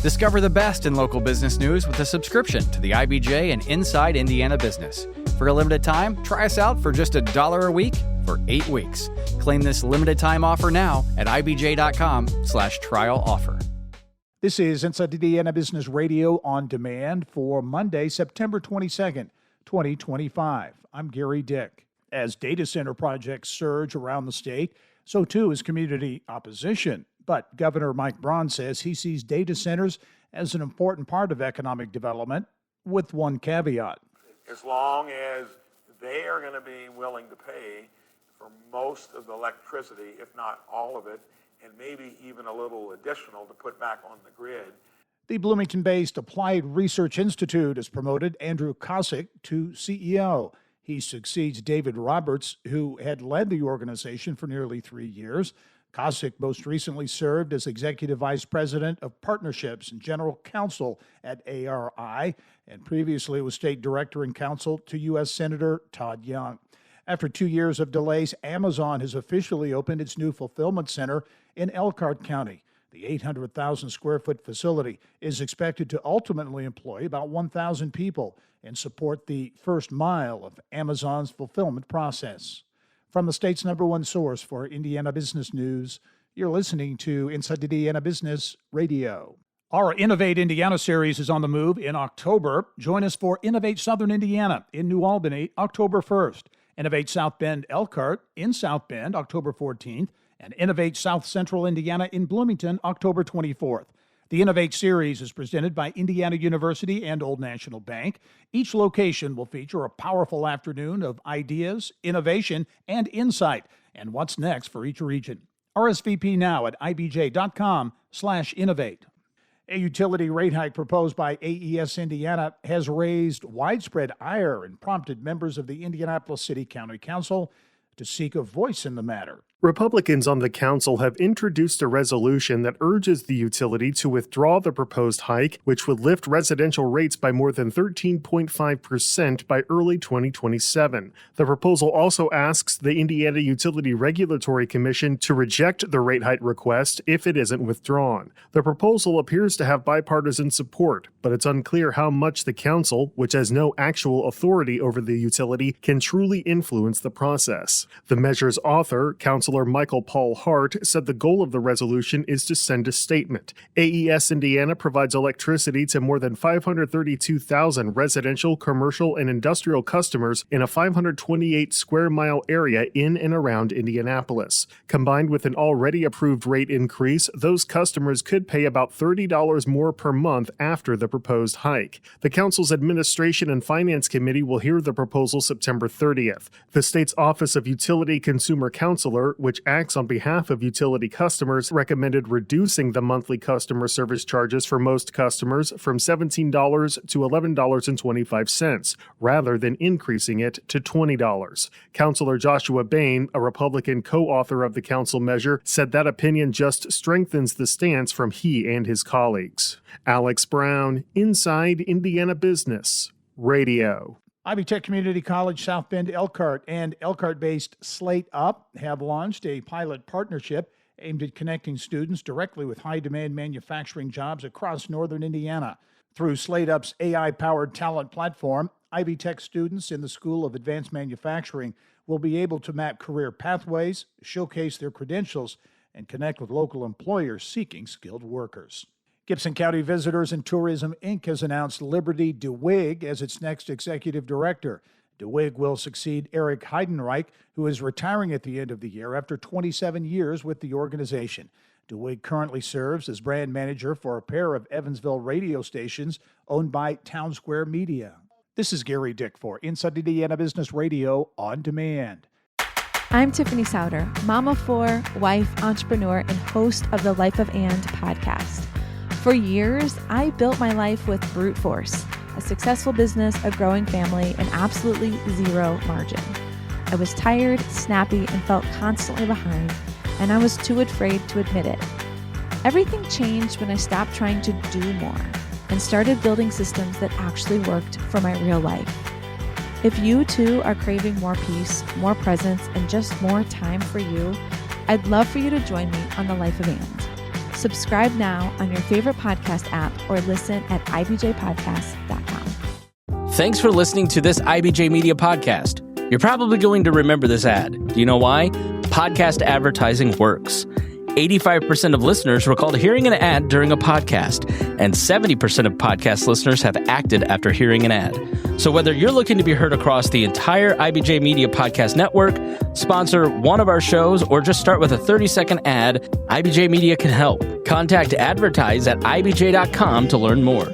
Discover the best in local business news with a subscription to the IBJ and Inside Indiana Business. For a limited time, try us out for just $1 a week for 8 weeks. Claim this limited time offer now at ibj.com/trial offer. This is Inside Indiana Business Radio on demand for Monday, September 22nd, 2025. I'm Gary Dick. As data center projects surge around the state, so too is community opposition. But Governor Mike Braun says he sees data centers as an important part of economic development, with one caveat. As long as they are going to be willing to pay for most of the electricity, if not all of it, and maybe even a little additional to put back on the grid. The Bloomington-based Applied Research Institute has promoted Andrew Kosick to CEO. He succeeds David Roberts, who had led the organization for nearly 3 years. Kosick most recently served as Executive Vice President of Partnerships and General Counsel at ARI, and previously was State Director and Counsel to U.S. Senator Todd Young. After 2 years of delays, Amazon has officially opened its new fulfillment center in Elkhart County. The 800,000 square foot facility is expected to ultimately employ about 1,000 people and support the first mile of Amazon's fulfillment process. From the state's #1 source for Indiana business news, you're listening to Inside Indiana Business Radio. Our Innovate Indiana series is on the move in October. Join us for Innovate Southern Indiana in New Albany, October 1st. Innovate South Bend Elkhart in South Bend, October 14th. And Innovate South Central Indiana in Bloomington, October 24th. The Innovate series is presented by Indiana University and Old National Bank. Each location will feature a powerful afternoon of ideas, innovation, and insight, and what's next for each region. RSVP now at ibj.com/innovate. A utility rate hike proposed by AES Indiana has raised widespread ire and prompted members of the Indianapolis City County Council to seek a voice in the matter. Republicans on the council have introduced a resolution that urges the utility to withdraw the proposed hike, which would lift residential rates by more than 13.5% by early 2027. The proposal also asks the Indiana Utility Regulatory Commission to reject the rate hike request if it isn't withdrawn. The proposal appears to have bipartisan support, but it's unclear how much the council, which has no actual authority over the utility, can truly influence the process. The measure's author, Councilor Michael Paul Hart, said the goal of the resolution is to send a statement. AES Indiana provides electricity to more than 532,000 residential, commercial, and industrial customers in a 528 square mile area in and around Indianapolis. Combined with an already approved rate increase, those customers could pay about $30 more per month after the proposed hike. The council's Administration and Finance Committee will hear the proposal September 30th. The state's Office of Utility Consumer Counselor, which acts on behalf of utility customers, recommended reducing the monthly customer service charges for most customers from $17 to $11.25, rather than increasing it to $20. Counselor Joshua Bain, a Republican co-author of the council measure, said that opinion just strengthens the stance from he and his colleagues. Alex Braun, Inside Indiana Business Radio. Ivy Tech Community College, South Bend, Elkhart, and Elkhart-based Slate Up have launched a pilot partnership aimed at connecting students directly with high-demand manufacturing jobs across northern Indiana. Through Slate Up's AI-powered talent platform, Ivy Tech students in the School of Advanced Manufacturing will be able to map career pathways, showcase their credentials, and connect with local employers seeking skilled workers. Gibson County Visitors and Tourism, Inc. has announced Liberty DeWig as its next executive director. DeWig will succeed Eric Heidenreich, who is retiring at the end of the year after 27 years with the organization. DeWig currently serves as brand manager for a pair of Evansville radio stations owned by Town Square Media. This is Gary Dick for Inside Indiana Business Radio on Demand. I'm Tiffany Souter, mom of 4, wife, entrepreneur, and host of the Life of And podcast. For years, I built my life with brute force, a successful business, a growing family, and absolutely zero margin. I was tired, snappy, and felt constantly behind, and I was too afraid to admit it. Everything changed when I stopped trying to do more and started building systems that actually worked for my real life. If you too are craving more peace, more presence, and just more time for you, I'd love for you to join me on the Life of And. Subscribe now on your favorite podcast app or listen at ibjpodcast.com. Thanks for listening to this IBJ Media podcast. You're probably going to remember this ad. Do you know why? Podcast advertising works. 85% of listeners recalled hearing an ad during a podcast, and 70% of podcast listeners have acted after hearing an ad. So whether you're looking to be heard across the entire IBJ Media Podcast Network, sponsor one of our shows, or just start with a 30-second ad, IBJ Media can help. Contact advertise at ibj.com to learn more.